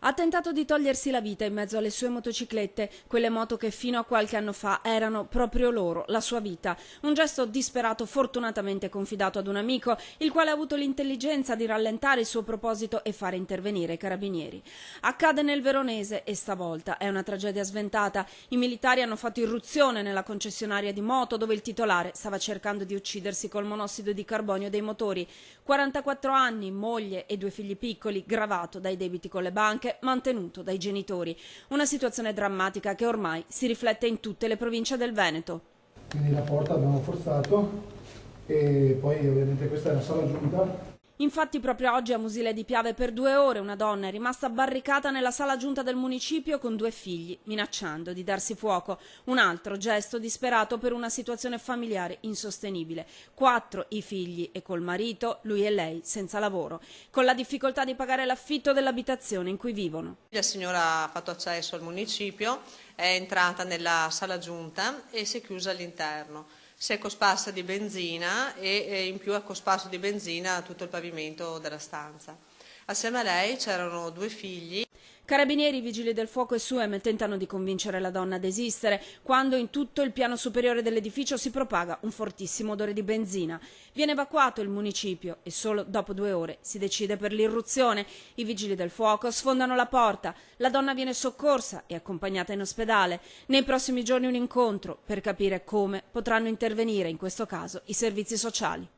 Ha tentato di togliersi la vita in mezzo alle sue motociclette, quelle moto che fino a qualche anno fa erano proprio loro, la sua vita. Un gesto disperato fortunatamente confidato ad un amico, il quale ha avuto l'intelligenza di rallentare il suo proposito e fare intervenire i carabinieri. Accade nel Veronese e stavolta è una tragedia sventata. I militari hanno fatto irruzione nella concessionaria di moto dove il titolare stava cercando di uccidersi col monossido di carbonio dei motori. 44 anni, moglie e 2 figli piccoli, gravato dai debiti con le banche, mantenuto dai genitori. Una situazione drammatica che ormai si riflette in tutte le province del Veneto. Quindi la porta abbiamo forzato e poi ovviamente questa è la sala giunta. Infatti proprio oggi a Musile di Piave per 2 ore una donna è rimasta barricata nella sala giunta del municipio con 2 figli, minacciando di darsi fuoco. Un altro gesto disperato per una situazione familiare insostenibile. 4 i figli e col marito, lui e lei, senza lavoro, con la difficoltà di pagare l'affitto dell'abitazione in cui vivono. La signora ha fatto accesso al municipio, è entrata nella sala giunta e si è chiusa all'interno. Si è cosparsa di benzina e in più ha cosparso di benzina tutto il pavimento della stanza. Assieme a lei c'erano 2 figli. Carabinieri, vigili del fuoco e SUEM tentano di convincere la donna a desistere quando in tutto il piano superiore dell'edificio si propaga un fortissimo odore di benzina. Viene evacuato il municipio e solo dopo 2 ore si decide per l'irruzione. I vigili del fuoco sfondano la porta, la donna viene soccorsa e accompagnata in ospedale. Nei prossimi giorni un incontro per capire come potranno intervenire in questo caso i servizi sociali.